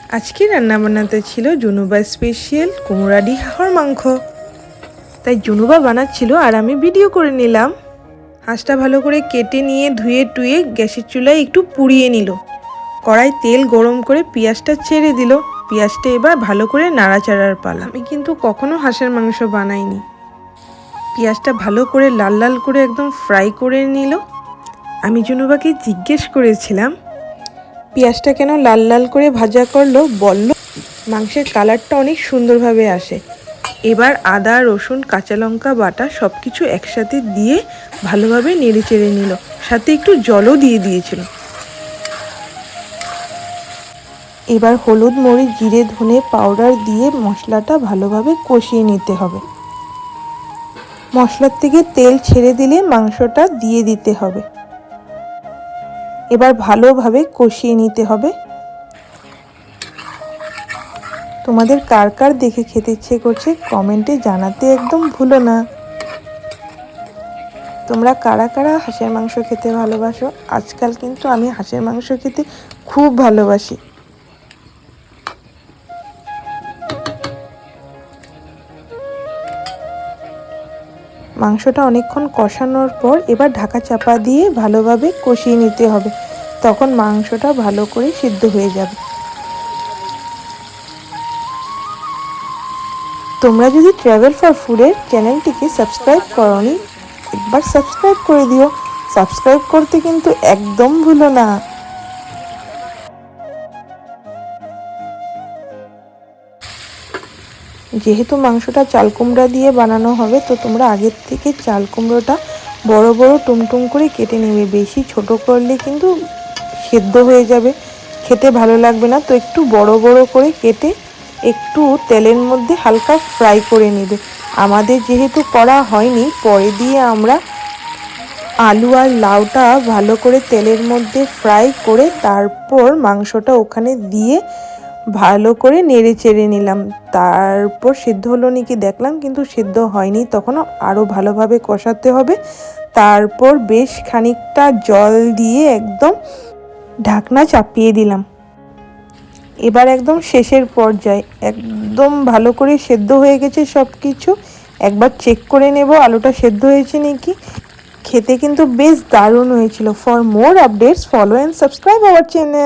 আজকে রান্না বানাতে ছিল জুনুবা স্পেশাল কুমড়াডি হাঁসের মাংস। তাই জুনুবা বানাচ্ছিল আর আমি ভিডিও করে নিলাম। হাঁসটা ভালো করে কেটে নিয়ে ধুয়ে টুয়ে গ্যাসের চুলায় একটু পুড়িয়ে নিল। কড়াই তেল গরম করে পেঁয়াজটা ছেড়ে দিল। পেঁয়াজটা এবার ভালো করে নাড়াচাড়ার পালা। আমি কিন্তু কখনো হাঁসের মাংস বানাইনি। পেঁয়াজটা ভালো করে লাল লাল করে একদম ফ্রাই করে নিল। আমি জুনুবাকে জিজ্ঞেস করেছিলাম পেঁয়াজটা কেন লাল লাল করে ভাজা করলো। বলল মাংসের কালারটা অনেক সুন্দরভাবে আসে। এবার আদা রসুন কাঁচা লঙ্কা বাটা সব কিছু একসাথে দিয়ে ভালোভাবে নেড়ে চেড়ে নিল, সাথে একটু জলও দিয়ে দিয়েছিল। এবার হলুদ মরিচ জিরে ধনে পাউডার দিয়ে মশলাটা ভালোভাবে কষিয়ে নিতে হবে। মশলার থেকে তেল ছেড়ে দিলে মাংসটা দিয়ে দিতে হবে। এবার ভালোভাবে কষিয়ে নিতে হবে। তোমাদের কার কার দেখে খেতে ইচ্ছে করছে কমেন্টে জানাতে একদম ভুলো না। তোমরা কারা কারা হাঁসের মাংস খেতে ভালোবাসো? আজকাল কিন্তু আমি হাঁসের মাংস খেতে খুব ভালোবাসি। মাংসটা অনেকক্ষণ কষানোর পর এবার ঢাকা চাপা দিয়ে ভালোভাবে কষিয়ে নিতে হবে। তখন মাংসটা ভালো করে সিদ্ধ হয়ে যাবে। তোমরা যদি ট্রাভেল ফর ফুডের চ্যানেলটিকে সাবস্ক্রাইব করোনি, একবার সাবস্ক্রাইব করে দিও। সাবস্ক্রাইব করতে কিন্তু একদম ভুলো না। যেহেতু মাংসটা চাল কুমড়া দিয়ে বানানো হবে, তো তোমরা আগের থেকে চাল কুমড়োটা বড় বড় টুমটুম করে কেটে নেবে। বেশি ছোট করলে কিন্তু সেদ্ধ হয়ে যাবে, খেতে ভালো লাগবে না। তো একটু বড় বড় করে কেটে একটু তেলের মধ্যে হালকা ফ্রাই করে নেবে। আমাদের যেহেতু করা হয়নি, পরে দিয়ে আমরা আলু আর লাউটা ভালো করে তেলের মধ্যে ফ্রাই করে তারপর মাংসটা ওখানে দিয়ে ভালো করে নেড়ে চেড়ে নিলাম। তারপর সিদ্ধ হলো নাকি দেখলাম, কিন্তু সিদ্ধ হয়নি। তখনও আরও ভালোভাবে কষাতে হবে। তারপর বেশ খানিকটা জল দিয়ে একদম ঢাকনা চাপিয়ে দিলাম। এবার একদম শেষের পর্যায়ে একদম ভালো করে সেদ্ধ হয়ে গেছে সব কিছু। একবার চেক করে নেব আলুটা সেদ্ধ হয়েছে নাকি। খেতে কিন্তু বেশ দারুণ হয়েছিল। For more updates follow and subscribe our channel.